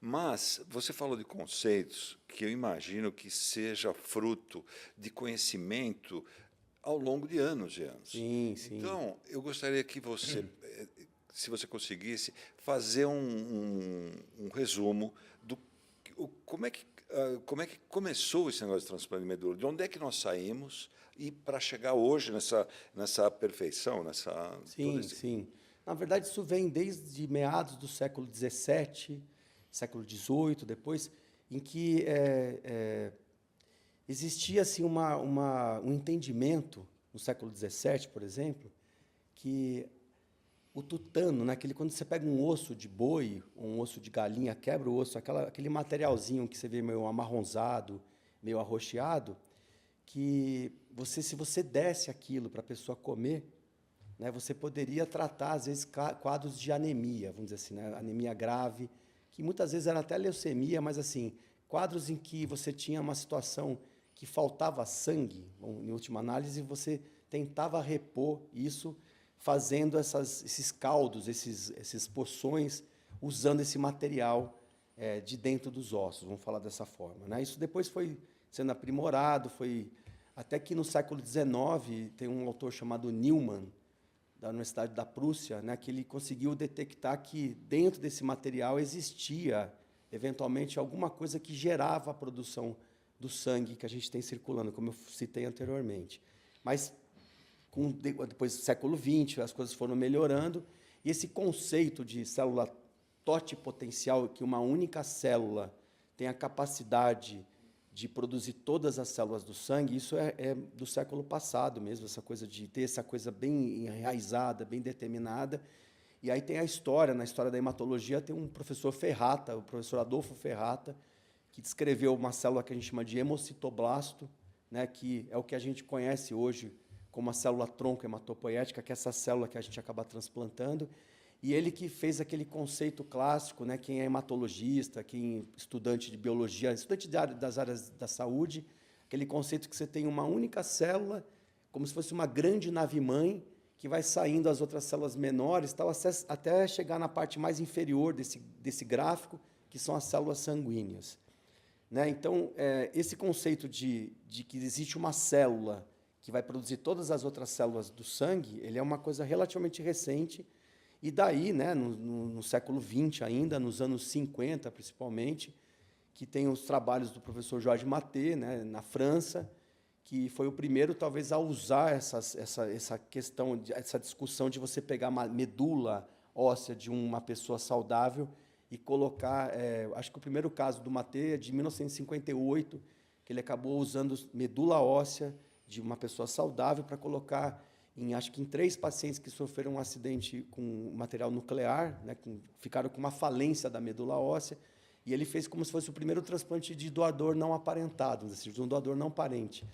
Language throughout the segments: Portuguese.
Mas você falou de conceitos que eu imagino que seja fruto de conhecimento ao longo de anos e anos. Sim, sim. Então, eu gostaria que você, se você conseguisse, fazer um resumo do como é que começou esse negócio de transplante de medula, de onde é que nós saímos e para chegar hoje nessa perfeição, todo Sim, sim. Na verdade, isso vem desde meados do século XVII, século XVIII, depois, em que existia assim, um entendimento, no século XVII, por exemplo, que o tutano, né, quando você pega um osso de boi, ou um osso de galinha, quebra o osso, aquele materialzinho que você vê meio amarronzado, meio arroxeado, que se você desse aquilo para a pessoa comer, né, você poderia tratar, às vezes, quadros de anemia, vamos dizer assim, né, anemia grave, que muitas vezes era até leucemia, mas assim, quadros em que você tinha uma situação que faltava sangue, bom, em última análise, você tentava repor isso fazendo esses caldos, esses poções, usando esse material de dentro dos ossos, vamos falar dessa forma, né? Isso depois foi sendo aprimorado, até que no século XIX tem um autor chamado Neumann, da Universidade da Prússia, né, que ele conseguiu detectar que dentro desse material existia, eventualmente, alguma coisa que gerava a produção do sangue que a gente tem circulando, como eu citei anteriormente. Mas, depois do século XX, as coisas foram melhorando, e esse conceito de célula totipotencial, que uma única célula tem a capacidade de produzir todas as células do sangue, isso é do século passado mesmo, essa coisa de ter essa coisa bem enraizada, bem determinada. E aí tem a história, na história da hematologia, tem um professor Ferrata, o professor Adolfo Ferrata, que descreveu uma célula que a gente chama de hemocitoblasto, né, que é o que a gente conhece hoje como a célula tronco hematopoética, que é essa célula que a gente acaba transplantando. E ele que fez aquele conceito clássico, né, quem é hematologista, quem estudante de biologia, estudante das áreas da saúde, aquele conceito que você tem uma única célula, como se fosse uma grande nave-mãe, que vai saindo as outras células menores, tal, até chegar na parte mais inferior desse gráfico, que são as células sanguíneas. Né? Então, esse conceito de que existe uma célula que vai produzir todas as outras células do sangue, ele é uma coisa relativamente recente. E daí, né, no século XX ainda, nos anos 50 principalmente, que tem os trabalhos do professor Jorge Maté, né, na França, que foi o primeiro, talvez, a usar essa questão, essa discussão de você pegar uma medula óssea de uma pessoa saudável e colocar... acho que o primeiro caso do Maté é de 1958, que ele acabou usando medula óssea de uma pessoa saudável para colocar... acho que em 3 pacientes que sofreram um acidente com material nuclear, né, ficaram com uma falência da medula óssea, e ele fez como se fosse o primeiro transplante de doador não aparentado, ou seja, de um doador não parente.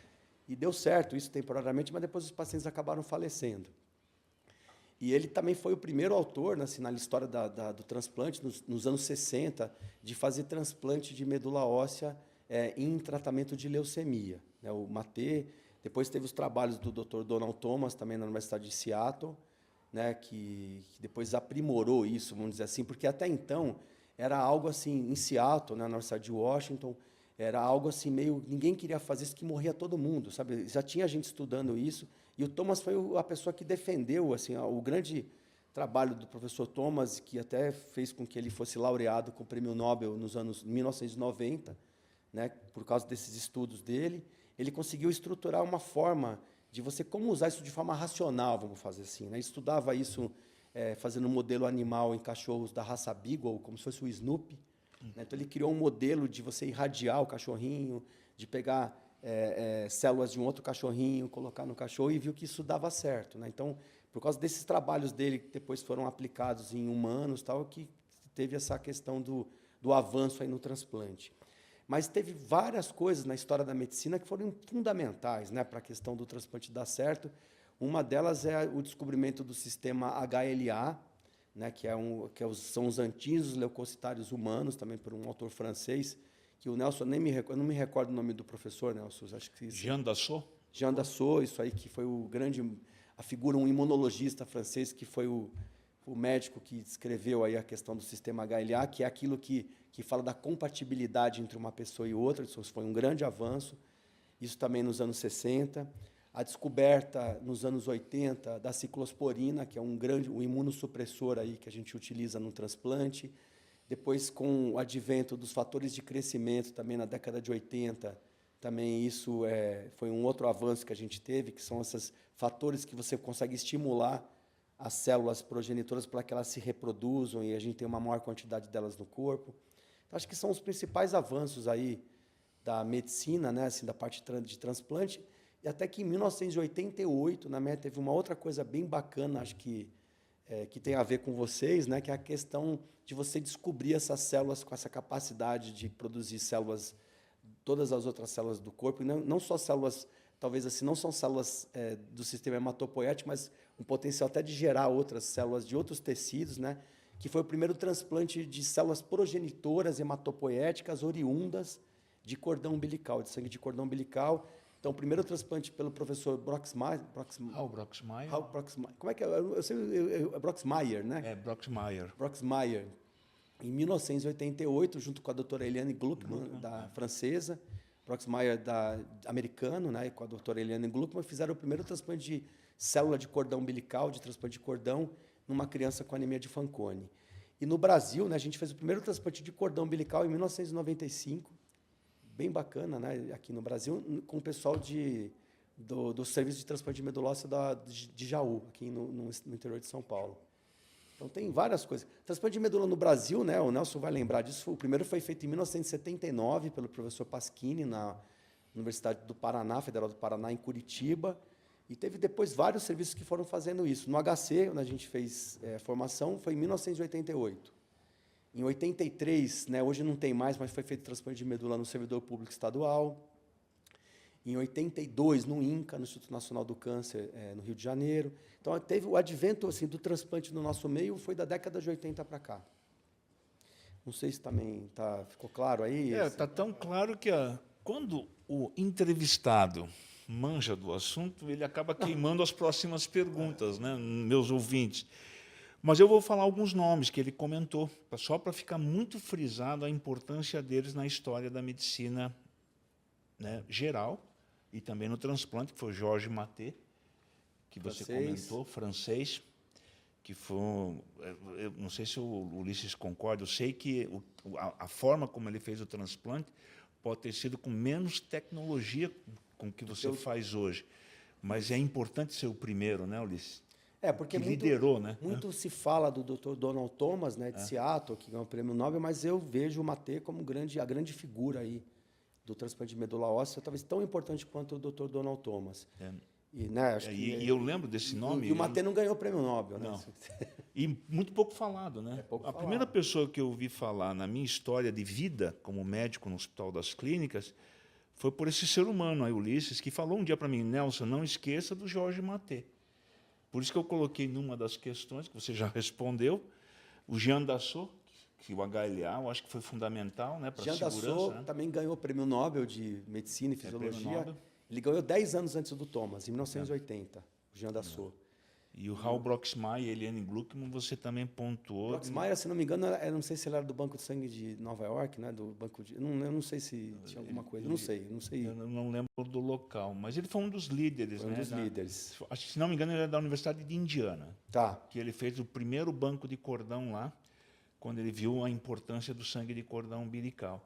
E deu certo isso temporariamente, mas depois os pacientes acabaram falecendo. E ele também foi o primeiro autor, assim, na história do transplante, nos anos 60, de fazer transplante de medula óssea em tratamento de leucemia. Né, o Maté... Depois teve os trabalhos do Dr. Donald Thomas, também na Universidade de Seattle, né, que depois aprimorou isso, vamos dizer assim, porque até então era algo assim, em Seattle, né, na Universidade de Washington, era algo assim meio... Ninguém queria fazer isso, que morria todo mundo, sabe? Já tinha gente estudando isso, e o Thomas foi a pessoa que defendeu assim, o grande trabalho do professor Thomas, que até fez com que ele fosse laureado com o Prêmio Nobel nos anos 1990, né, por causa desses estudos dele. Ele conseguiu estruturar uma forma de você como usar isso de forma racional, vamos fazer assim. Né? Ele estudava isso fazendo um modelo animal em cachorros da raça Beagle, como se fosse o Snoopy. Né? Então, ele criou um modelo de você irradiar o cachorrinho, de pegar células de um outro cachorrinho, colocar no cachorro, e viu que isso dava certo. Né? Então, por causa desses trabalhos dele, que depois foram aplicados em humanos, tal, que teve essa questão do avanço aí no transplante. Mas teve várias coisas na história da medicina que foram fundamentais, né, para a questão do transplante dar certo. Uma delas é o descobrimento do sistema HLA, né, são os antígenos leucocitários humanos, também por um autor francês, que o Nelson, eu não me recordo o nome do professor, Nelson, acho que... Jean Dassault? Jean Dassault, isso aí, que foi a figura, um imunologista francês, que foi o médico que descreveu aí a questão do sistema HLA, que é aquilo que fala da compatibilidade entre uma pessoa e outra. Isso foi um grande avanço. Isso também nos anos 60. A descoberta, nos anos 80, da ciclosporina, que é um imunossupressor aí que a gente utiliza no transplante. Depois, com o advento dos fatores de crescimento, também na década de 80, também isso foi um outro avanço que a gente teve, que são esses fatores que você consegue estimular as células progenitoras para que elas se reproduzam e a gente tem uma maior quantidade delas no corpo. Então, acho que são os principais avanços aí da medicina, né, assim, da parte de transplante. E até que em 1988, na minha, teve uma outra coisa bem bacana, acho que tem a ver com vocês, né, que é a questão de você descobrir essas células com essa capacidade de produzir células, todas as outras células do corpo, e não só células, talvez assim, não são células do sistema hematopoético, mas um potencial até de gerar outras células de outros tecidos, né, que foi o primeiro transplante de células progenitoras hematopoéticas oriundas de cordão umbilical, de sangue de cordão umbilical. Então, o primeiro transplante pelo professor Broxmeier. Hal Broxmeier. Como é que é? Eu sei, é Broxmeier, né? É, Broxmeier. Broxmeier. Em 1988, junto com a doutora Eliane Gluckman, da francesa, Broxmeier, americano, né, e com a doutora Eliane Gluckman, fizeram o primeiro transplante de célula de cordão umbilical, de transplante de cordão, numa criança com anemia de Fanconi. E no Brasil, né, a gente fez o primeiro transplante de cordão umbilical em 1995, bem bacana, né, aqui no Brasil, com o pessoal do Serviço de Transplante de Medula Óssea de Jaú, aqui no interior de São Paulo. Então, tem várias coisas. Transplante de medula no Brasil, né, o Nelson vai lembrar disso, o primeiro foi feito em 1979 pelo professor Pasquini, na Universidade do Paraná, Federal do Paraná, em Curitiba, e teve depois vários serviços que foram fazendo isso. No HC, onde a gente fez formação, foi em 1988. Em 83, né, hoje não tem mais, mas foi feito transplante de medula no servidor público estadual. Em 82, no INCA, no Instituto Nacional do Câncer, no Rio de Janeiro. Então, teve o advento assim, do transplante no nosso meio, foi da década de 80 para cá. Não sei se também ficou claro aí. Está tão claro que quando o entrevistado manja do assunto, ele acaba queimando as próximas perguntas, né, meus ouvintes. Mas eu vou falar alguns nomes que ele comentou, só para ficar muito frisado a importância deles na história da medicina, né, geral, e também no transplante, que foi o Georges Maté, que você comentou, francês, que foi, eu não sei se o Ulisses concorda, eu sei que a forma como ele fez o transplante pode ter sido com menos tecnologia com que você faz hoje, mas é importante ser o primeiro, né, Ulisses? Porque que liderou, né? Muito se fala do Dr. Donald Thomas, né, de Seattle, que ganhou o prêmio Nobel, mas eu vejo o Maté como a grande figura aí do transplante de medula óssea, talvez tão importante quanto o Dr. Donald Thomas. E, né, acho que eu lembro desse nome. E o Maté não ganhou o prêmio Nobel, né? Não. E muito pouco falado, né? Primeira pessoa que eu ouvi falar na minha história de vida como médico no Hospital das Clínicas foi por esse ser humano, aí, Ulisses, que falou um dia para mim: Nelson, não esqueça do Georges Maté. Por isso que eu coloquei numa das questões que você já respondeu, o Jean Dassault, que o HLA, eu acho que foi fundamental, né, para a segurança. Jean Dassault também ganhou o prêmio Nobel de Medicina e Fisiologia. Ele ganhou 10 anos antes do Thomas, em 1980, o Jean Dassault. E o Hal Broxmeier e Eliane Gluckman, você também pontuou. Broxmeier, se não me engano, eu não sei se ele era do Banco de Sangue de Nova York, né? Do banco de, eu não sei se tinha alguma coisa, não sei. Eu não lembro do local, mas ele foi um dos líderes. Foi um dos líderes. Acho que, se não me engano, ele é da Universidade de Indiana. Tá. Que ele fez o primeiro banco de cordão lá, quando ele viu a importância do sangue de cordão umbilical.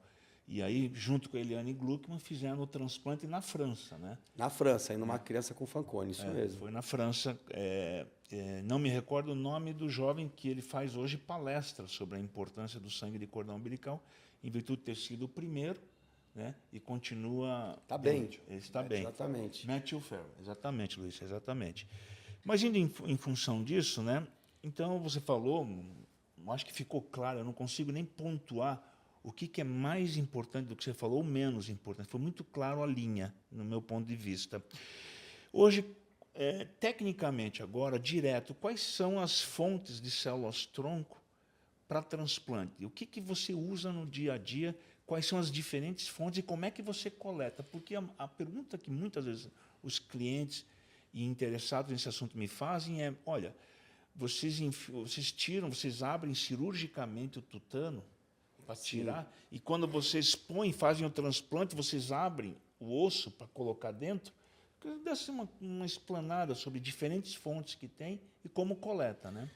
E aí, junto com a Eliane Gluckman, fizeram o transplante na França, né? Na França, numa criança com Fanconi, isso mesmo. Foi na França. Não me recordo o nome do jovem que ele faz hoje palestra sobre a importância do sangue de cordão umbilical, em virtude de ter sido o primeiro, né? E continua... Está bem. Ele está bem. Exatamente. Matthew Farrell, exatamente, Luiz, exatamente. Mas indo em função disso, né? Então, você falou, acho que ficou claro, eu não consigo nem pontuar o que é mais importante do que você falou ou menos importante. Foi muito claro a linha, no meu ponto de vista. Hoje, tecnicamente agora, direto, quais são as fontes de células-tronco para transplante? O que você usa no dia a dia? Quais são as diferentes fontes e como é que você coleta? Porque a pergunta que muitas vezes os clientes e interessados nesse assunto me fazem é: olha, vocês tiram, vocês abrem cirurgicamente o tutano para tirar, e quando vocês põem, fazem o transplante, vocês abrem o osso para colocar dentro. Deve ser uma explanada sobre diferentes fontes que tem e como coleta, né?